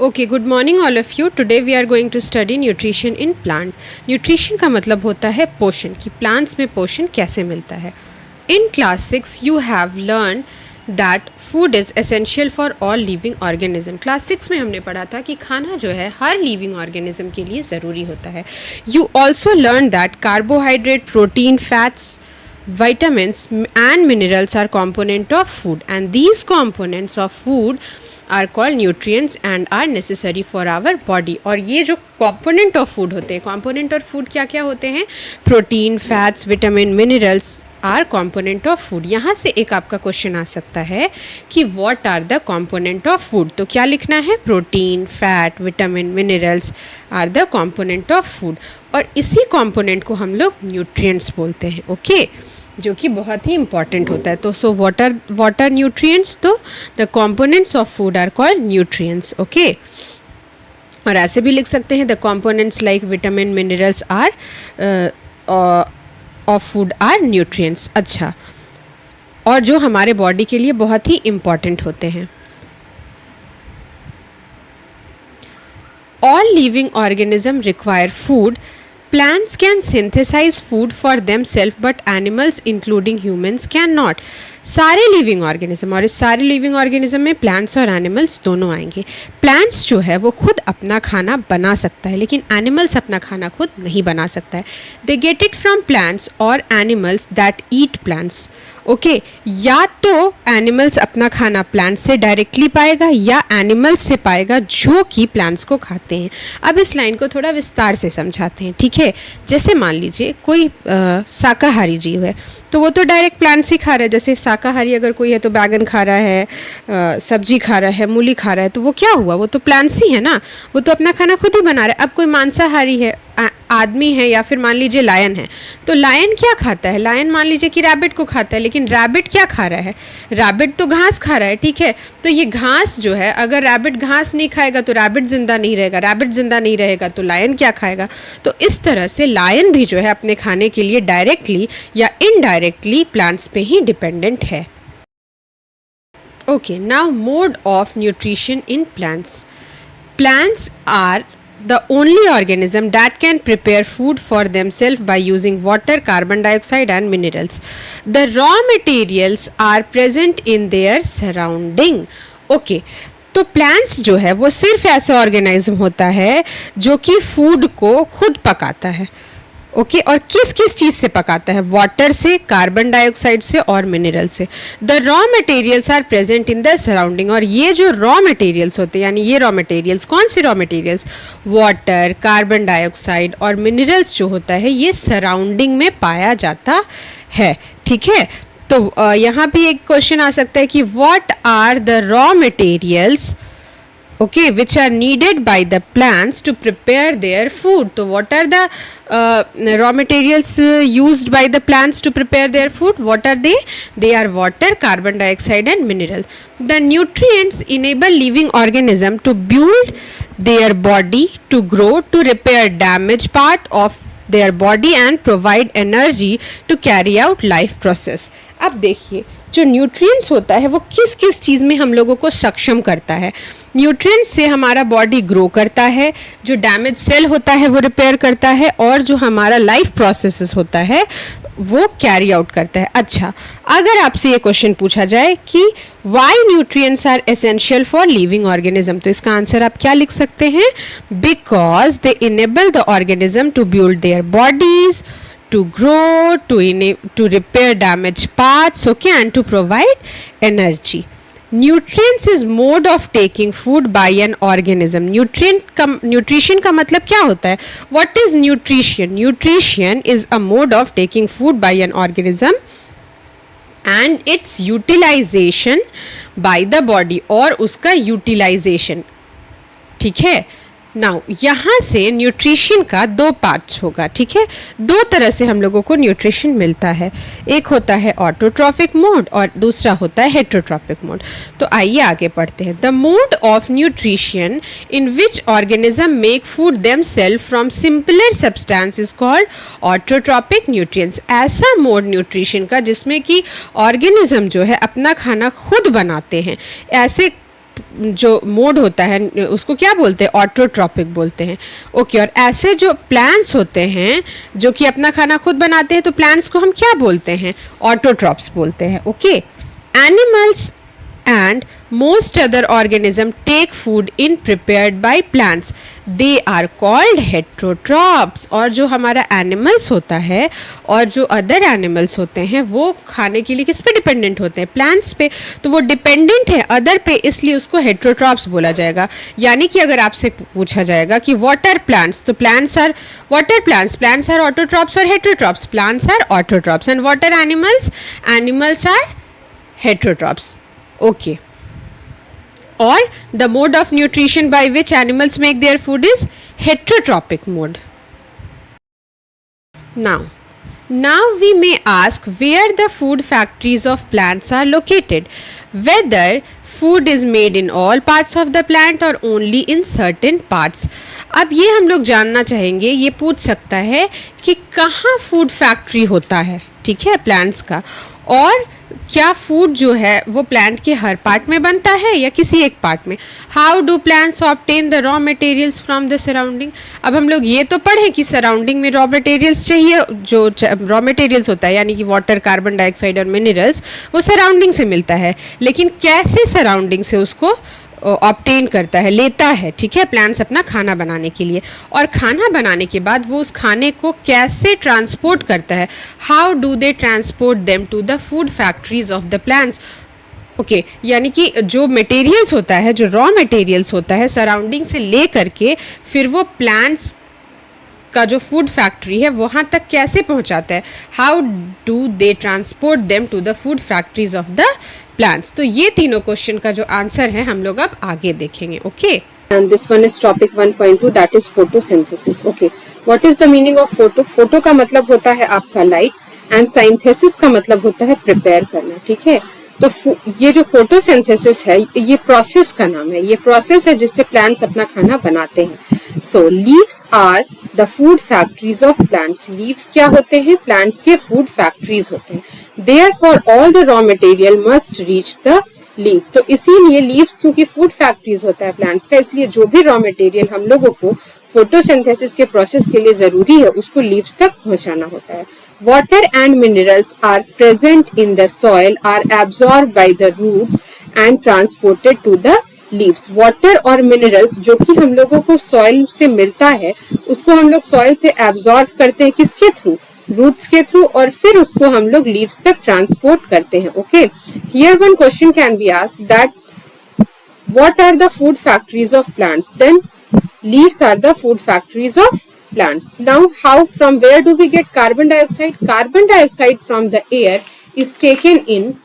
Okay, good morning all of you. Today we are going to study nutrition in plant. Nutrition का मतलब होता है पोषण, कि प्लांट्स में पोषण कैसे मिलता है. इन class 6 you have learn that food is essential for all living organism. Class 6 में हमने पढ़ा था कि खाना जो है हर लिविंग ऑर्गेनिज्म के लिए ज़रूरी होता है. You also learn that carbohydrate, protein, fats, vitamins and minerals are component of food, and these components of food are called nutrients and are necessary for our body. और ये जो component of food होते हैं, component of food क्या क्या होते हैं? Protein, fats, vitamin, minerals are component of food. यहाँ से एक आपका क्वेश्चन आ सकता है कि what are the component of food. तो क्या लिखना है? Protein, fat, vitamin, minerals are the component of food. और इसी कॉम्पोनेंट को हम लोग न्यूट्रिएंट्स बोलते हैं. ओके, जो कि बहुत ही इंपॉर्टेंट होता है. तो सो व्हाट आर न्यूट्रिएंट्स? तो the components of food are called nutrients. Okay, और ऐसे भी लिख सकते हैं the components like vitamin, minerals are of food are nutrients. अच्छा, और जो हमारे बॉडी के लिए बहुत ही इम्पॉर्टेंट होते हैं. All living organism require food. Plants can synthesize food for themselves but animals including humans cannot. सारे लिविंग ऑर्गेनिज्म, और इस सारे लिविंग ऑर्गेनिज्म में प्लांट्स और एनिमल्स दोनों आएंगे. प्लांट्स जो है वो खुद अपना खाना बना सकता है, लेकिन एनिमल्स अपना खाना खुद नहीं बना सकता है. They get it from plants और animals that eat plants. Okay, या तो एनिमल्स अपना खाना प्लांट्स से डायरेक्टली पाएगा या एनिमल्स से पाएगा जो कि प्लांट्स को खाते हैं. अब इस लाइन को थोड़ा विस्तार से समझाते हैं. ठीक है, जैसे मान लीजिए कोई शाकाहारी जीव है, तो वो तो डायरेक्ट प्लांट्स ही खा रहा है. जैसे शाकाहारी अगर कोई है तो बैगन खा रहा है, सब्जी खा रहा है, मूली खा रहा है, तो वो क्या हुआ? वो तो प्लांट्स ही है ना, वो तो अपना खाना खुद ही बना रहा है. अब कोई मांसाहारी है, आदमी है, या फिर मान लीजिए लायन है, तो लायन क्या खाता है? लायन मान लीजिए कि रैबिट को खाता है, लेकिन रैबिट क्या खा रहा है? रैबिट तो घास खा रहा है. ठीक है, तो ये घास जो है, अगर रैबिट घास नहीं खाएगा तो रैबिट जिंदा नहीं रहेगा, रैबिट जिंदा नहीं रहेगा तो लायन क्या खाएगा? तो इस तरह से लायन भी जो है अपने खाने के लिए डायरेक्टली या इनडायरेक्टली प्लांट्स पे ही डिपेंडेंट है. Okay, now mode of nutrition in plants. Plants are the only organism that can prepare food for themselves by using water, carbon dioxide and minerals. The raw materials are present in their surrounding. Okay, तो plants जो है वो सिर्फ ऐसा organism होता है जो कि फूड को खुद पकाता है. ओके, और किस किस चीज़ से पकाता है? वाटर से, कार्बन डाइऑक्साइड से और मिनरल से. The raw materials are present in the surrounding. और ये जो रॉ मटेरियल्स होते हैं, यानी ये रॉ मटेरियल्स, कौन से raw materials? Water, carbon dioxide और मिनरल्स जो होता है ये सराउंडिंग में पाया जाता है. ठीक है, तो यहाँ भी एक क्वेश्चन आ सकता है कि what are the raw materials, okay, which are needed by the plants to prepare their food. So what are the raw materials used by the plants to prepare their food? What are they? They are water, carbon dioxide and mineral. The nutrients enable living organism to build their body, to grow, to repair damaged part of their body and provide energy to carry out life process. अब देखिए, जो nutrients होता है वो किस किस चीज़ में हम लोगों को सक्षम करता है. न्यूट्रिएंट्स से हमारा बॉडी ग्रो करता है, जो डैमेज सेल होता है वो रिपेयर करता है, और जो हमारा लाइफ प्रोसेसेस होता है वो कैरी आउट करता है. अच्छा, अगर आपसे ये क्वेश्चन पूछा जाए कि why nutrients are essential for living organism, तो इसका आंसर आप क्या लिख सकते हैं? Because they enable the organism to build their bodies, to grow, to repair damaged parts, okay, and to provide energy. Nutrients is mode of taking food by an organism. Nutrition का मतलब क्या होता है? What is nutrition? Nutrition is a mode of taking food by an organism and its utilization by the body, और उसका utilization. ठीक है, now यहाँ से न्यूट्रिशन का दो पार्ट्स होगा. ठीक है, दो तरह से हम लोगों को न्यूट्रिशन मिलता है. एक होता है ऑटोट्रॉपिक मोड और दूसरा होता है हेटरोट्रॉपिक मोड. तो आइए आगे पढ़ते हैं. The mode of nutrition in which organism make food themselves from simpler substance is called autotrophic nutrients. ऐसा मोड न्यूट्रिशन का जिसमें कि ऑर्गेनिज्म जो है अपना खाना खुद बनाते हैं, ऐसे जो मोड होता है उसको क्या बोलते हैं, ऑटोट्रॉपिक बोलते हैं। ओके, और ऐसे जो प्लांट्स होते हैं जो कि अपना खाना खुद बनाते हैं, तो प्लांट्स को हम क्या बोलते हैं, ऑटोट्रॉप्स बोलते हैं। Okay, animals and most other organisms take food in prepared by plants, they are called heterotrophs। और जो हमारा एनिमल्स होता है और जो अदर एनिमल्स होते हैं वो खाने के लिए किस पे डिपेंडेंट होते हैं, प्लांट्स पे, तो वो डिपेंडेंट है अदर पे, इसलिए उसको हेटेरोट्रॉप्स बोला जाएगा। यानी कि अगर आपसे पूछा जाएगा कि व्हाट आर प्लांट्स, तो plants are what are plants, plants are autotrophs और heterotrophs, plants are autotrophs, and what are animals, animals are heterotrophs। Okay, or the mode of nutrition by which animals make their food is heterotrophic mode. Now we may ask where the food factories of plants are located, whether food is made in all parts of the plant or only in certain parts। अब ये हम लोग जानना चाहेंगे, ये पूछ सकता है कि कहाँ फूड फैक्ट्री होता है, ठीक है, प्लांट्स का, और क्या फूड जो है वो प्लांट के हर पार्ट में बनता है या किसी एक पार्ट में। How do plants obtain the raw materials from the surrounding. अब हम लोग ये तो पढ़ें कि सराउंडिंग में रॉ मटेरियल्स चाहिए, जो रॉ मटेरियल्स होता है यानी कि वाटर, कार्बन डाइऑक्साइड और मिनरल्स, वो सराउंडिंग से मिलता है, लेकिन कैसे सराउंडिंग से उसको ऑब्टेन करता है, लेता है, ठीक है, प्लांट्स अपना खाना बनाने के लिए, और खाना बनाने के बाद वो उस खाने को कैसे ट्रांसपोर्ट करता है, how do they transport them to the food factories of the plants. Okay, यानी कि जो मटेरियल्स होता है, जो रॉ मटेरियल्स होता है, सराउंडिंग से ले करके फिर वो प्लांट्स का जो फूड फैक्ट्री है वहाँ तक कैसे पहुँचाता है, how do they transport them to the food factories of the plants. तो ये तीनों क्वेश्चन का जो आंसर है हम लोग अब आगे देखेंगे। Okay, and this one is topic 1.2, that is photosynthesis। okay, what is the meaning of photo का मतलब होता है आपका लाइट, एंड synthesis का मतलब होता है प्रिपेयर करना, ठीक है। तो ये जो फोटोसिंथेसिस है ये प्रोसेस का नाम है, ये प्रोसेस है जिससे प्लांट्स अपना खाना बनाते हैं। So leaves are the food factories of plants. Leaves क्या होते हैं, प्लांट्स के फूड फैक्ट्रीज होते हैं। Therefore all the raw material must reach the leaf. तो इसीलिए लीव्स क्योंकि फूड फैक्ट्रीज होता है प्लांट्स का, इसलिए जो भी रॉ मटेरियल हम लोगों को फोटोसिंथेसिस के प्रोसेस के लिए जरूरी है उसको लीव्स तक पहुंचाना होता है। Water and minerals are present in the soil are absorbed by the roots and transported to the leaves। Water और minerals जो कि हम लोगों को soil से मिलता है उसको हम लोग soil से absorb करते हैं, किसके थ्रू, roots के थ्रू, और फिर उसको हम लोग leaves तक transport करते हैं। Okay, here one question can be asked that what are the food factories of plants? Then leaves are the food factories of plants। Now how, from where do we get carbon dioxide? Carbon dioxide from the air is taken in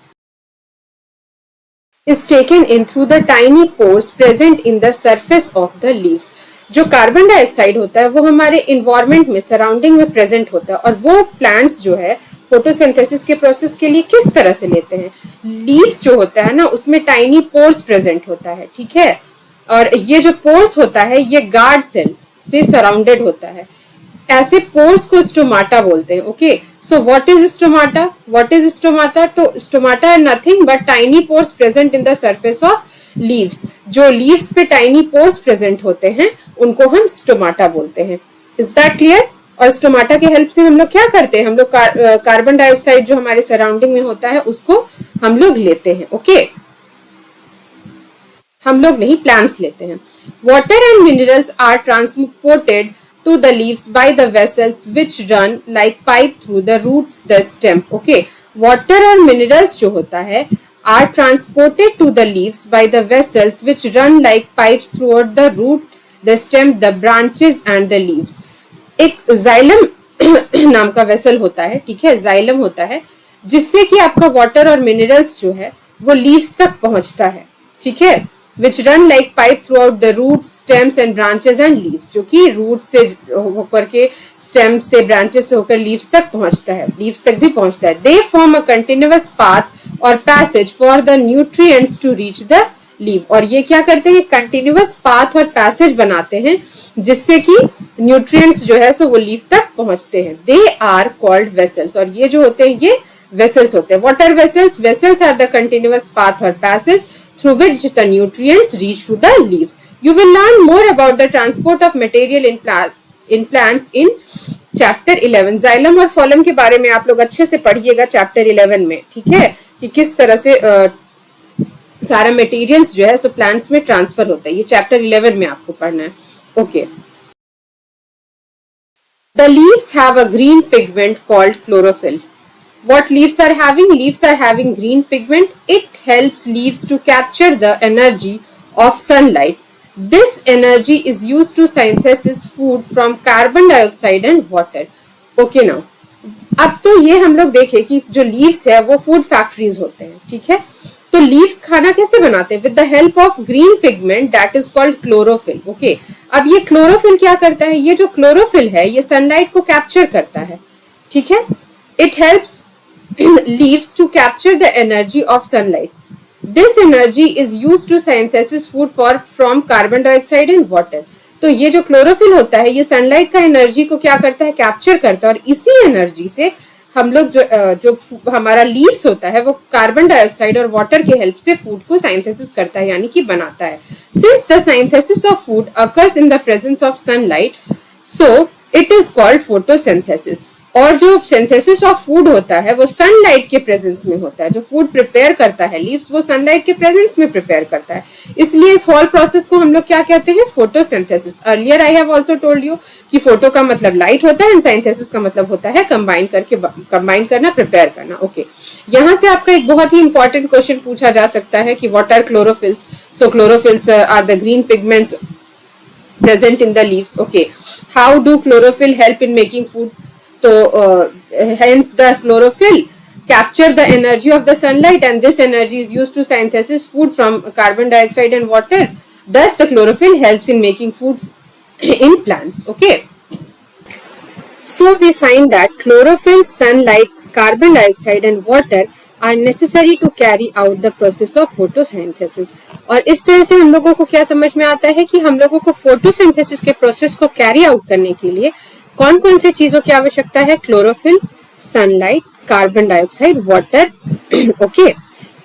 through the tiny pores present in the surface of the leaves। जो carbon dioxide होता है वो हमारे environment में, surrounding में present होता है, और वो प्लांट्स जो है फोटोसिंथेसिस के प्रोसेस के लिए किस तरह से लेते हैं, लीव्स जो होता है ना उसमें टाइनी पोर्स प्रेजेंट होता है, ठीक है, और ये जो पोर्स होता है ये गार्ड सेल से सराउंडेड होता है। ऐसे पोर्स को स्टोमाटा बोलते हैं। Okay, so what is stomata, तो stomata are nothing but tiny pores present in the surface of leaves. जो लीव्स पे टाइनी पोर्स प्रेजेंट होते हैं उनको हम स्टोमाटा बोलते हैं। Is that clear? और स्टोमाटा के हेल्प से हम लोग क्या करते हैं, हम लोग कार्बन डाइऑक्साइड जो हमारे सराउंडिंग में होता है उसको हम लोग लेते हैं। ओके, हम लोग नहीं, प्लांट्स लेते हैं। Water and minerals are transported to the leaves by the vessels which run like pipe through the roots, the stem। Okay, water और minerals जो होता है are transported to the leaves by the vessels which run like pipes throughout the root, the stem, the branches and the leaves। एक xylem नाम का vessel होता है, ठीक है, जाइलम होता है जिससे कि आपका वाटर और मिनरल्स जो है वो लीव्स तक पहुंचता है, ठीक है, which run like pipe throughout the roots, stems and branches and leaves। जो कि रूट से होकर के, स्टेम से, ब्रांचेस से होकर लीव्स तक पहुंचता है, लीव्स तक भी पहुंचता है। They form a continuous path or passage for the nutrients to reach the leaf। और ये क्या करते हैं, कंटिन्यूअस पाथ और पैसेज बनाते हैं जिससे कि न्यूट्रिएंट्स जो है सो वो लीफ तक पहुंचते हैं। They are called vessels। और ये जो होते हैं ये वेसल्स होते हैं। What are vessels? Vessels are the continuous path or passage through which the nutrients reach to the leaves. You will learn more about the transport of material in plants in chapter 11. Xylem और फोलम के बारे में आप लोग अच्छे से पढ़िएगा chapter 11 में, ठीक है, कि किस तरह से सारा मटेरियल्स जो है सो प्लांट्स में ट्रांसफर होता है. ये चैप्टर 11 में आपको पढ़ना है. Okay. The leaves have a green pigment called chlorophyll. What leaves are having? Leaves are having green pigment. It helps leaves to capture the energy of sunlight. This energy is used to synthesize food from carbon dioxide and water. Okay now. अब तो ये हम लोग देखें कि जो leaves है वो फूड फैक्ट्रीज होते हैं, ठीक है. तो लीव्स खाना कैसे बनाते हैं? With the help of green pigment that is called chlorophyll. Okay. अब ये क्लोरोफिल क्या करता है? ये जो क्लोरोफिल है ये सनलाइट को कैप्चर करता है, ठीक है. It helps leaves to capture the energy of sunlight. This energy is used to synthesize food from carbon dioxide and water. तो ये जो क्लोरोफिल होता है ये सनलाइट का एनर्जी को क्या करता है? कैप्चर करता है. और इसी एनर्जी से हम लोग जो हमारा लीव्स होता है वो कार्बन डाइऑक्साइड और वाटर के हेल्प से फूड को साइंथेसिस करता है, यानी कि बनाता है. Since the synthesis of food occurs in the presence of sunlight, so it is called photosynthesis. और जो सिंथेसिस ऑफ फूड होता है वो सनलाइट के प्रेजेंस में होता है. जो फूड प्रिपेयर करता है लीव्स वो सनलाइट के प्रेजेंस में प्रिपेयर करता है. इसलिए इस होल प्रोसेस को हम लोग क्या कहते हैं? Photosynthesis. Earlier I have also told you कि फोटो का मतलब लाइट होता है एंड सिंथेसिस का मतलब होता है कंबाइन करना, प्रिपेयर करना. ओके. यहाँ से आपका एक बहुत ही इंपॉर्टेंट क्वेश्चन पूछा जा सकता है कि what are chlorophylls. So chlorophylls are the green pigments present in the leaves. Okay. How do chlorophyll help in making food? So hence the chlorophyll capture the energy of the sunlight and this energy is used to synthesize food from carbon dioxide and water. Thus the chlorophyll helps in making food in plants. Okay. So we find that chlorophyll, sunlight, carbon dioxide and water are necessary to carry out the process of photosynthesis. और इस तरह से हम लोगों को क्या समझ में आता है कि हम लोगों को फोटोसिंथेसिस के प्रोसेस को कैरी आउट करने के लिए कौन कौन से चीजों की आवश्यकता है? Chlorophyll, sunlight, carbon dioxide, water. Okay.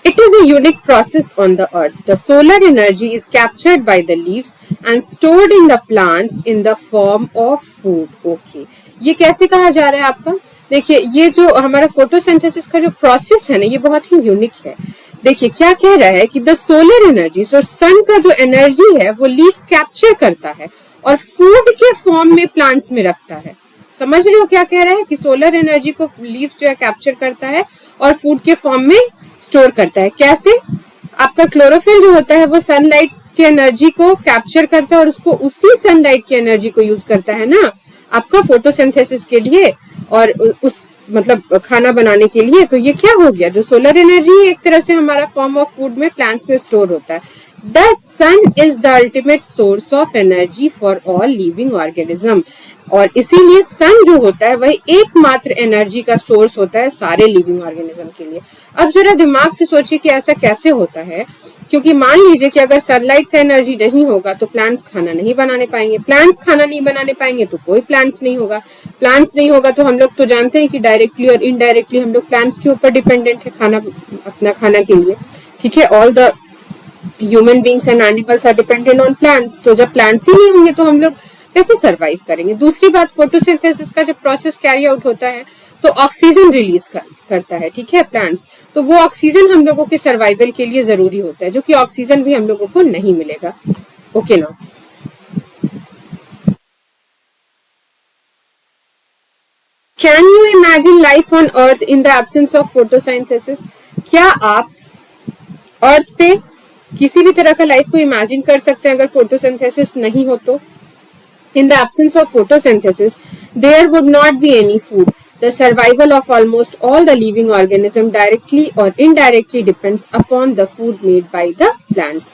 It is a unique process on the earth. The solar energy is captured by the leaves and stored in the plants in the form of food. Okay. ये कैसे कहा जा रहा है आपका? देखिए ये जो हमारा फोटोसिंथेसिस का जो प्रोसेस है ना ये बहुत ही यूनिक है. देखिए क्या कह रहा है कि द सोलर एनर्जी, सो सन का जो एनर्जी है वो लीव्स कैप्चर करता है और फूड के फॉर्म में प्लांट्स में रखता है. समझ रहे हो क्या कह रहा है? कि सोलर एनर्जी को लीव्स जो है कैप्चर करता है और फूड के फॉर्म में स्टोर करता है. कैसे? आपका क्लोरोफिल जो होता है वो सनलाइट की एनर्जी को कैप्चर करता है और उसको उसी सनलाइट की एनर्जी को यूज करता है ना आपका फोटोसिंथेसिस के लिए और उस मतलब खाना बनाने के लिए. तो ये क्या हो गया? जो सोलर एनर्जी एक तरह से हमारा फॉर्म ऑफ फूड में प्लांट्स में स्टोर होता है. The sun is the ultimate source of energy for all living organism. और इसीलिए सन जो होता है वह एकमात्र एनर्जी का सोर्स होता है सारे लिविंग ऑर्गेनिज्म के लिए. अब जरा दिमाग से सोचिए कि ऐसा कैसे होता है. क्योंकि मान लीजिए कि अगर सनलाइट का एनर्जी नहीं होगा तो प्लांट्स खाना नहीं बनाने पाएंगे. प्लांट्स खाना नहीं बनाने पाएंगे तो कोई प्लांट्स नहीं होगा. प्लांट्स नहीं होगा तो हम लोग तो जानते हैं कि डायरेक्टली और इनडायरेक्टली हम लोग प्लांट्स के ऊपर डिपेंडेंट है खाना, अपना खाना के लिए. ठीक है. All the human beings and animals are dependent on plants. तो जब प्लांट्स ही नहीं होंगे तो हम लोग कैसे सरवाइव करेंगे? दूसरी बात, फोटोसिंथेसिस का जब प्रोसेस कैरी आउट होता है तो ऑक्सीजन रिलीज करता है. ठीक है. प्लांट्स, तो वो ऑक्सीजन हम लोगों के सर्वाइवल के लिए जरूरी होता है, जो कि ऑक्सीजन भी हम लोगों को नहीं मिलेगा. ओके ना. Can you imagine life on earth in the absence of photosynthesis? क्या आप अर्थ पे किसी भी तरह का लाइफ को इमेजिन कर सकते हैं अगर फोटोसिंथेसिस नहीं हो तो? In the absence of photosynthesis, there would not be any food. The survival of almost all the living organisms directly or indirectly depends upon the food made by the plants.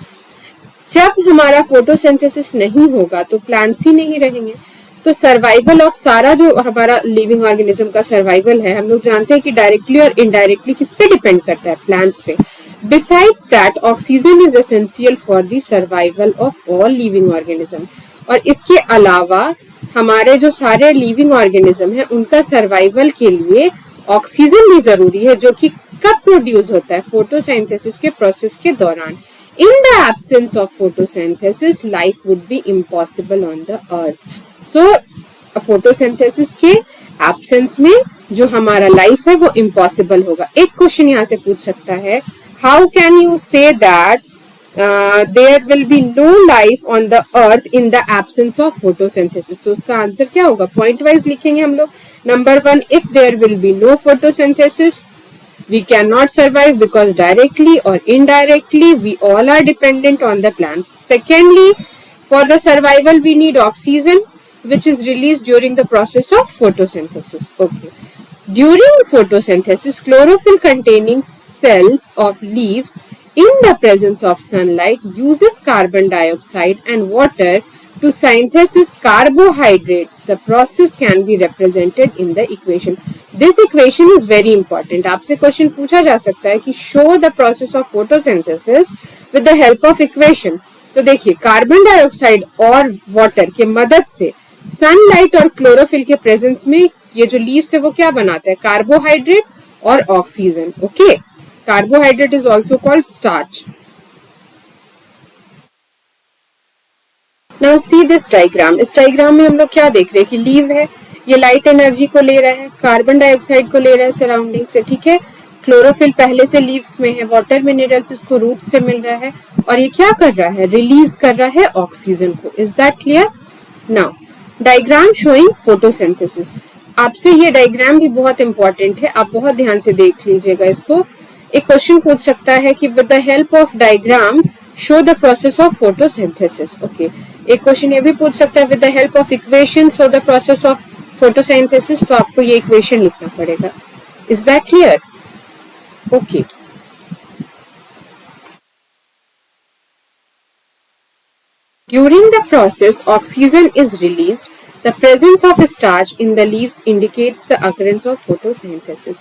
जब हमारा photosynthesis नहीं होगा तो plants ही नहीं रहेंगे. तो survival of सारा जो हमारा लिविंग ऑर्गेनिज्म का सर्वाइवल है हम लोग जानते हैं कि डायरेक्टली और इनडायरेक्टली किस पे डिपेंड करता है? प्लांट्स पे. Besides that, oxygen is essential for the survival of all living organisms. और इसके अलावा हमारे जो सारे लिविंग ऑर्गेनिज्म है उनका सर्वाइवल के लिए ऑक्सीजन भी जरूरी है, जो कि कब प्रोड्यूस होता है? फोटोसिंथेसिस के प्रोसेस के दौरान. In the absence of photosynthesis, life would be impossible on the earth. So, photosynthesis के absence में जो हमारा life है वो impossible होगा. एक क्वेश्चन यहाँ से पूछ सकता है, how can you say that there will be no life on the earth in the absence of photosynthesis? तो उसका आंसर क्या होगा? पॉइंट वाइज लिखेंगे हम लोग. Number 1, if there will be no photosynthesis, we cannot survive because directly or indirectly we all are dependent on the plants. Secondly, for the survival we need oxygen, which is released during the process of photosynthesis. Okay. During photosynthesis, chlorophyll containing cells of leaves in the presence of sunlight uses carbon dioxide and water to synthesize carbohydrates. The process can be represented in the equation. This equation is very important. आपसे question पूछा जा सकता है कि show the process of photosynthesis with the help of equation. तो देखिए, carbon dioxide और water के मदद से सनलाइट और क्लोरोफिल के प्रेजेंस में ये जो लीव्स है वो क्या बनाते हैं? कार्बोहाइड्रेट और oxygen. Okay, carbohydrate is also called starch. Now see this diagram. इस डायग्राम में हम लोग क्या देख रहे हैं कि लीव है, ये लाइट एनर्जी को ले रहा है, कार्बन डाइऑक्साइड को ले रहा है सराउंडिंग से. ठीक है, क्लोरोफिल पहले से लीव्स में है, वाटर मिनरल्स इसको रूट से मिल रहा है, और ये क्या कर रहा है? रिलीज कर रहा है ऑक्सीजन को. Is that clear? Now diagram showing photosynthesis. आपसे ये डायग्राम भी बहुत इंपॉर्टेंट है, आप बहुत ध्यान से देख लीजिएगा इसको. एक क्वेश्चन पूछ सकता है कि with the help of diagram show the process of photosynthesis. Okay, एक क्वेश्चन ये भी पूछ सकता है with the help of equation show the process of photosynthesis. तो आपको ये इक्वेशन लिखना पड़ेगा. Is that clear? Okay. During the process, oxygen is released. The presence of starch in the leaves indicates the occurrence of photosynthesis.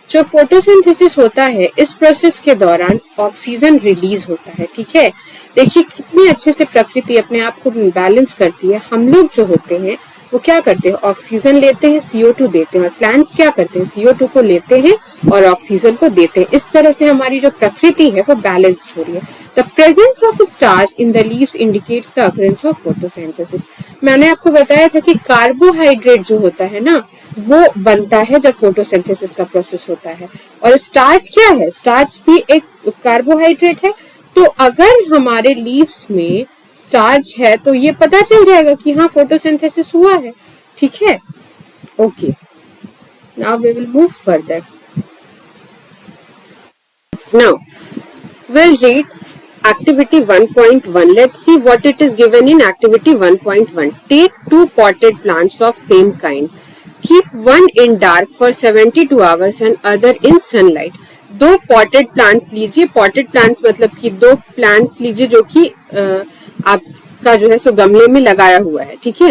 जो photosynthesis होता है, इस process के दौरान ऑक्सीजन रिलीज होता है. ठीक है, देखिए कितनी अच्छे से प्रकृति अपने आप को बैलेंस करती है. हम लोग जो होते हैं वो क्या करते हैं? ऑक्सीजन लेते हैं, CO2 देते हैं, और प्लांट्स क्या करते हैं? CO2 को लेते हैं और ऑक्सीजन को देते हैं. इस तरह से हमारी जो प्रकृति है वो बैलेंस्ड हो रही है. The presence of starch in the leaves indicates the occurrence of photosynthesis. मैंने आपको बताया था कि कार्बोहाइड्रेट जो होता है ना, वो बनता है जब फोटोसिंथेसिस का प्रोसेस होता है. और स्टार्च क्या है? स्टार्च भी एक कार्बोहाइड्रेट है. तो अगर हमारे लीव्स में स्टार्च है तो ये पता चल जाएगा कि हाँ फोटोसिंथेसिस हुआ है. ठीक है, okay. Now we will move further. Now we'll read activity 1.1. Let's see what it is given in activity 1.1. Take 2 potted plants of same kind. Keep one in dark for 72 hours and other in sunlight. 2 potted plants लीजिए. potted plants मतलब कि 2 plants लीजिए जो कि आपका जो है सो गमले में लगाया हुआ है. ठीक है,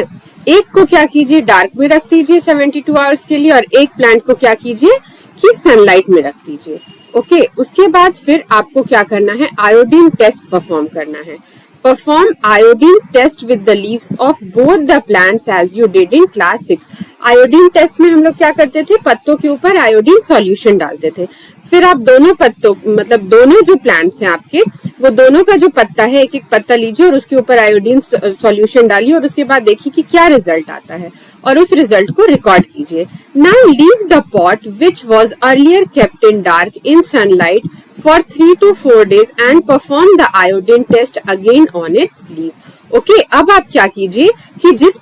एक को क्या कीजिए? डार्क में रख दीजिए 72 आवर्स के लिए, और एक प्लांट को क्या कीजिए कि सनलाइट में रख दीजिए. ओके, उसके बाद फिर आपको क्या करना है? आयोडीन टेस्ट परफॉर्म करना है. Perform iodine test with the leaves of both the plants as you did in class 6. Iodine test में हम लोग क्या करते थे? पत्तों के ऊपर आयोडीन सॉल्यूशन डालते थे. फिर आप दोनों पत्तों मतलब दोनों जो प्लांट्स हैं आपके, वो दोनों का जो पत्ता है, एक एक पत्ता लीजिए और उसके ऊपर आयोडीन सॉल्यूशन डालिए, और उसके बाद देखिए कि क्या रिजल्ट आता है, और उस रिजल्ट को रिकॉर्ड कीजिए. Now leave the pot which was earlier kept in dark in sunlight for 3 to 4 days and perform the iodine test again on its leaf. Okay, अब आप क्या कीजिए कि जिस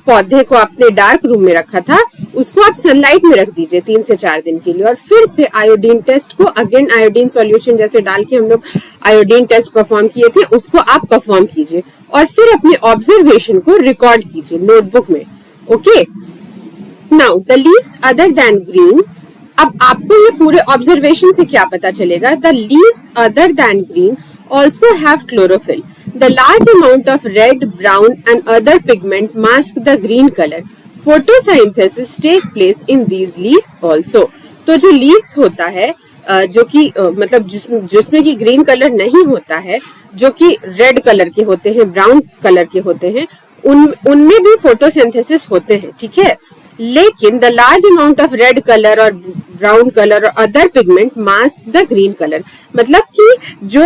पौधे को आपने डार्क रूम में रखा था उसको आप सनलाइट में रख दीजिए 3 से 4 दिन के लिए, और फिर से आयोडीन टेस्ट को अगेन आयोडीन सॉल्यूशन जैसे डाल के हम लोग आयोडीन टेस्ट परफॉर्म किए थे उसको आप परफॉर्म कीजिए, और फिर अपने ऑब्जर्वेशन को रिकॉर्ड कीजिए नोटबुक में. Okay, now the leaves other than green. अब आपको ये पूरे ऑब्जर्वेशन से क्या पता चलेगा? The leaves other than green also have chlorophyll. The large amount of red, brown and other pigment mask the green colour. Photosynthesis take place in these leaves also. तो जो लीव्स होता है जो कि मतलब जिसमें कि ग्रीन कलर नहीं होता है, जो कि रेड कलर के होते हैं, ब्राउन कलर के होते हैं, उनमें भी फोटोसिंथेसिस होते हैं. ठीक है, लेकिन the large amount of red colour और ब्राउन कलर और other pigment mask the green colour, मतलब कि जो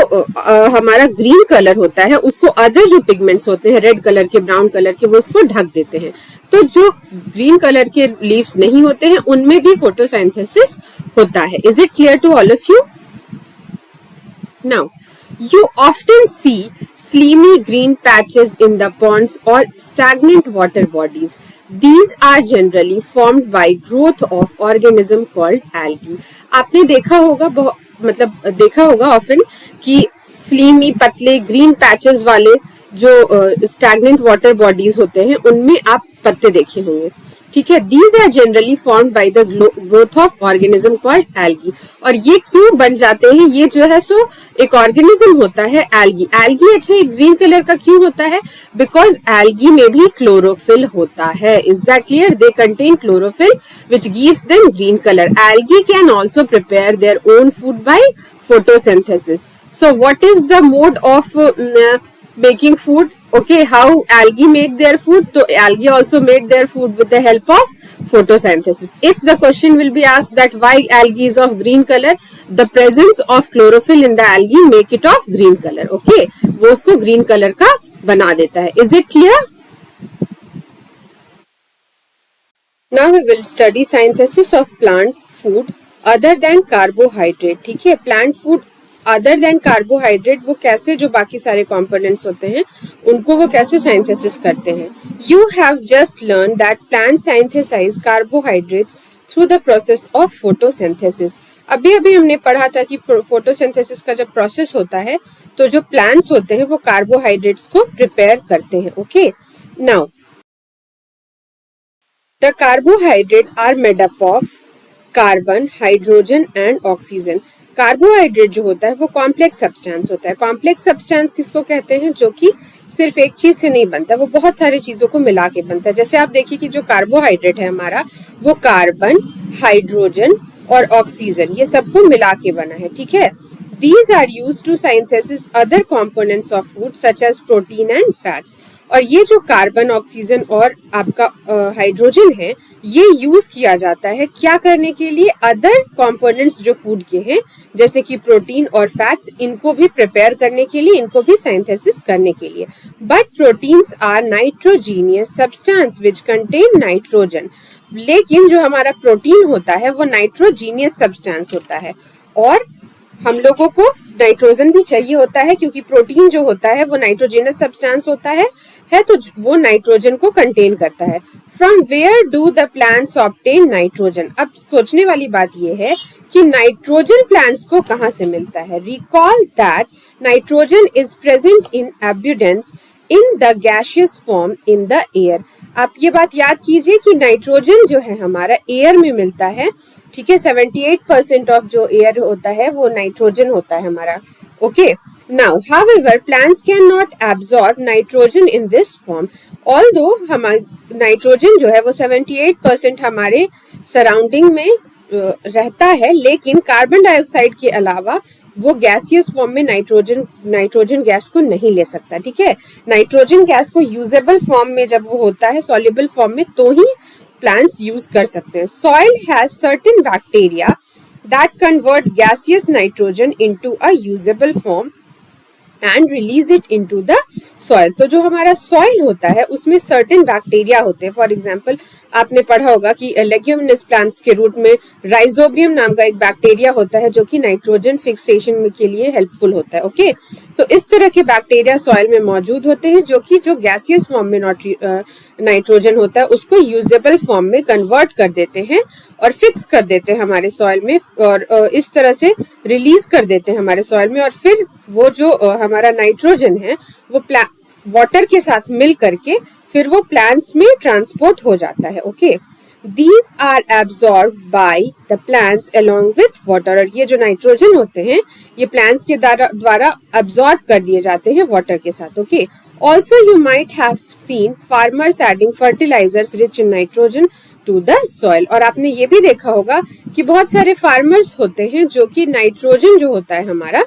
हमारा ग्रीन कलर होता है उसको अदर जो पिगमेंट्स होते हैं रेड कलर के, ब्राउन कलर के, वो उसको ढक देते हैं। तो जो ग्रीन कलर के लीव्स नहीं होते हैं उनमें भी फोटोसिंथेसिस होता है। Is it clear to all of you? Now, you often see slimy green patches in the ponds or stagnant water bodies. These are generally formed by growth of organism called algae. आपने देखा होगा मतलब देखा होगा often कि slimy पतले green patches वाले जो स्टैग्नेंट वाटर बॉडीज होते हैं उनमें आप पत्ते देखे होंगे, ठीक है। These are generally formed by the growth of organism called algae. और ये क्यों बन जाते हैं? ये जो है सो एक ऑर्गेनिज्म होता है एल्गी। एल्गी अच्छा ग्रीन कलर का क्यों होता है? बिकॉज एल्गी में भी क्लोरोफिल होता है। Is that clear? They contain chlorophyll which gives them green colour. Algae can also prepare their own food by photosynthesis. So what is the mode of making food? Okay, how algae make their food? So algae also made their food with the help of photosynthesis. If the question will be asked that why algae is of green color, the presence of chlorophyll in the algae make it of green color. Okay, वो उसको green color का बना देता है। Is it clear? Now we will study synthesis of plant food other than carbohydrate. ठीक है, plant food other than carbohydrate वो कैसे, जो बाकी सारे कंपोनेंट्स होते हैं उनको वो कैसे साइंथेसिस करते हैं। You have just learn that plant synthesize carbohydrates through the process of photosynthesis. अभी अभी हमने पढ़ा था कि फोटोसिंथेसिस का जब प्रोसेस होता है तो जो प्लांट्स होते हैं वो कार्बोहाइड्रेट्स को प्रिपेयर करते हैं। Okay, now the carbohydrate are made up of carbon, hydrogen and oxygen. Carbohydrate जो होता है वो कॉम्प्लेक्स सब्सटेंस होता है। कॉम्प्लेक्स सब्सटेंस किसको कहते हैं? जो कि सिर्फ एक चीज से नहीं बनता, वो बहुत सारी चीजों को मिला के बनता है। जैसे आप देखिए कि जो कार्बोहाइड्रेट है हमारा वो कार्बन, हाइड्रोजन और ऑक्सीजन ये सबको मिला के बना है, ठीक है। These are used to synthesis other components of food such as protein and fats. और ये जो कार्बन, ऑक्सीजन और आपका हाइड्रोजन है ये यूज किया जाता है क्या करने के लिए? अदर कंपोनेंट्स जो फूड के हैं जैसे कि प्रोटीन और फैट्स, इनको भी प्रिपेयर करने के लिए, इनको भी साइंथेसिस करने के लिए। But proteins are nitrogenous substance which contain nitrogen. लेकिन जो हमारा प्रोटीन होता है वो नाइट्रोजीनियस सब्सटेंस होता है और हम लोगों को नाइट्रोजन भी चाहिए होता है क्योंकि प्रोटीन जो होता है वो नाइट्रोजनस सब्सटेंस होता है तो वो नाइट्रोजन को कंटेन करता है। From where do the plants obtain nitrogen? अब सोचने वाली बात ये है कि नाइट्रोजन प्लांट्स को कहाँ से मिलता है? Recall that nitrogen is present in एब्यूडेंस in the gaseous form in the air. आप ये बात याद कीजिए कि नाइट्रोजन जो है हमारा एयर में मिलता है, ठीक है। 78% ऑफ जो एयर होता है वो नाइट्रोजन होता है हमारा। Okay, now however plants can not absorb nitrogen in this form. Although हमारा नाइट्रोजन जो है वो 78% हमारे सराउंडिंग में रहता है, लेकिन कार्बन डाइऑक्साइड के अलावा वो गैसियस फॉर्म में नाइट्रोजन गैस को नहीं ले सकता, ठीक है। नाइट्रोजन गैस को यूजेबल फॉर्म में जब वो होता है, सॉल्युबल फॉर्म में, तो ही प्लांट्स यूज कर सकते हैं। Soil has certain bacteria that convert gaseous nitrogen into a usable form and release it into the soil. तो जो हमारा सॉइल होता है उसमें सर्टेन बैक्टीरिया होते हैं। फॉर एग्जांपल आपने पढ़ा होगा कि लेग्यूमिनस प्लांट्स के रूट में राइजोबियम नाम का एक बैक्टीरिया होता है जो कि नाइट्रोजन फिक्सेशन के लिए हेल्पफुल होता है। ओके, तो इस तरह के बैक्टीरिया सॉइल में मौजूद होते हैं जो कि जो गैसियस फॉर्म में नाइट्रोजन होता है उसको यूजेबल फॉर्म में कन्वर्ट कर देते हैं और फिक्स कर देते हैं हमारे सॉइल में और इस तरह से रिलीज कर देते हैं हमारे सॉइल में। और फिर वो जो हमारा नाइट्रोजन है वो वाटर के साथ मिल करके फिर वो प्लांट्स में ट्रांसपोर्ट हो जाता है। Okay, these are absorb by the plants along with water. और ये जो नाइट्रोजन होते हैं ये प्लांट्स के द्वारा एब्सॉर्ब कर दिए जाते हैं वाटर के साथ। Okay, also you might have seen farmers adding fertilisers rich in nitrogen to the soil. और आपने ये भी देखा होगा कि बहुत सारे फार्मर्स होते हैं जो कि नाइट्रोजन जो होता है हमारा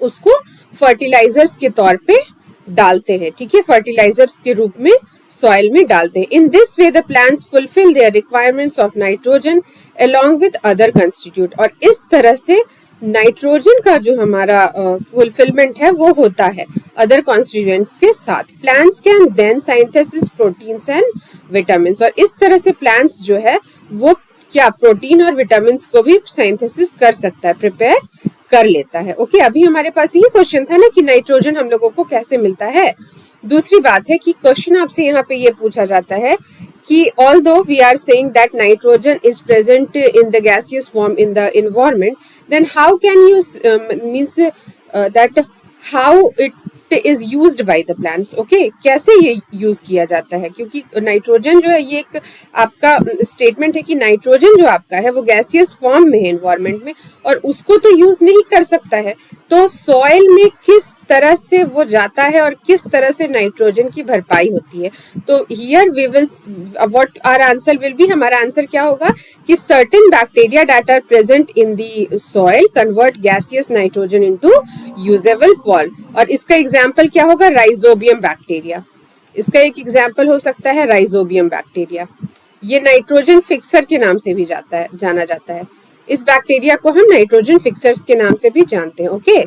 उसको फर्टिलाइजर्स के तौर पे डालते हैं, ठीक है, फर्टिलाइजर्स के रूप में सॉइल में डालते हैं. In this way the plants fulfil there requirements of nitrogen along with other constituent. और इस तरह से नाइट्रोजन का जो हमारा फुलफिलमेंट है वो होता है अदर कॉन्स्टिट्यूएंट्स के साथ. Plants can then synthesis proteins and vitamins. और इस तरह से प्लांट्स जो है वो क्या प्रोटीन और विटामिन को भी सिंथेसिस कर सकता है, प्रिपेयर कर लेता है. ओके, अभी हमारे पास ये क्वेश्चन था ना कि नाइट्रोजन हम लोगों को कैसे मिलता है. दूसरी बात है कि क्वेश्चन आपसे यहाँ पे ये पूछा जाता है कि although we are saying that nitrogen is present in the gaseous form in the environment, then how can you that how it is used by the plants. okay, कैसे ये यूज किया जाता है, क्योंकि नाइट्रोजन जो है ये एक आपका स्टेटमेंट है कि नाइट्रोजन जो आपका है वो गैसियस फॉर्म में है एनवायरमेंट में और उसको तो यूज नहीं कर सकता है. तो सॉइल में किस तरह से वो जाता है और किस तरह से नाइट्रोजन की भरपाई होती है. तो here we will what our answer will be, हमारा आंसर क्या होगा कि certain bacteria that are present in the soil convert gaseous nitrogen into usable form. और इसका एग्जांपल क्या होगा, राइजोबियम बैक्टीरिया. इसका एक एग्जांपल हो सकता है राइजोबियम बैक्टीरिया. ये नाइट्रोजन फिक्सर के नाम से भी जाना जाता है. इस बैक्टीरिया को हम नाइट्रोजन फिक्सर्स के नाम से भी जानते हैं. Okay,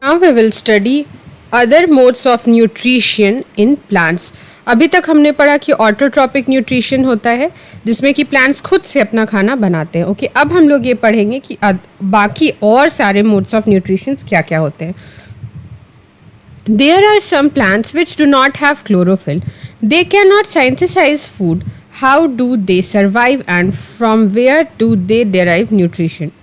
Now we will study other modes of nutrition in plants. अभी तक हमने पढ़ा कि ऑटोट्रॉपिक न्यूट्रिशन होता है जिसमें कि प्लांट्स खुद से अपना खाना बनाते हैं. ओके, अब हम लोग ये पढ़ेंगे कि बाकी और सारे मोड्स ऑफ न्यूट्रिशन क्या क्या होते हैं. There are some plants which do not have chlorophyll. They cannot synthesize food. How do they survive and from where do they derive nutrition?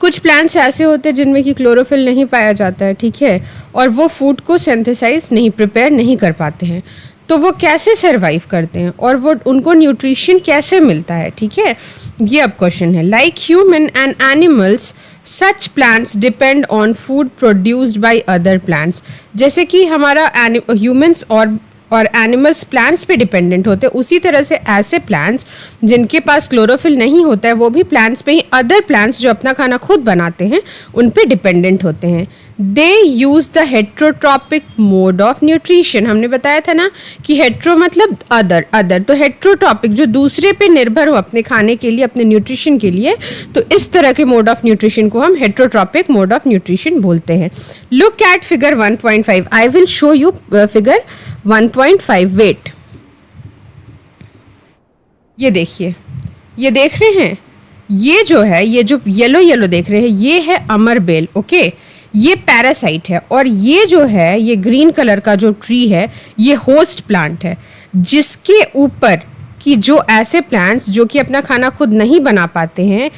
कुछ प्लांट्स ऐसे होते हैं जिनमें कि क्लोरोफिल नहीं पाया जाता है, ठीक है, और वो फूड को सिंथेसाइज नहीं, प्रिपेयर नहीं कर पाते हैं. तो वो कैसे सरवाइव करते हैं और वो उनको न्यूट्रिशन कैसे मिलता है, ठीक है, ये अब क्वेश्चन है. Like human and animals such plants depend on food produced by other plants. जैसे कि हमारा ह्यूमन्स और एनिमल्स प्लांट्स पे डिपेंडेंट होते हैं, उसी तरह से ऐसे प्लांट्स जिनके पास क्लोरोफिल नहीं होता है वो भी प्लांट्स पे ही अदर प्लांट्स जो अपना खाना खुद बनाते हैं उन पे डिपेंडेंट होते हैं. They use the heterotrophic mode of nutrition. हमने बताया था ना कि हेट्रो मतलब अदर, तो हेट्रोट्रॉपिक जो दूसरे पे निर्भर हो अपने खाने के लिए, अपने न्यूट्रिशन के लिए, तो इस तरह के मोड ऑफ न्यूट्रिशन को हम हेट्रोट्रॉपिक मोड ऑफ न्यूट्रिशन बोलते हैं. Look at figure 1.5. I will show you figure 1.5. Wait, ये देखिए, ये देख रहे हैं, ये जो है, ये जो येलो देख रहे हैं, ये है अमरबेल. ओके, ये पैरासाइट है और ये जो है, ये ग्रीन कलर का जो ट्री है, ये होस्ट प्लांट है जिसके ऊपर कि जो ऐसे प्लांट्स जो कि अपना खाना खुद नहीं बना पाते हैं,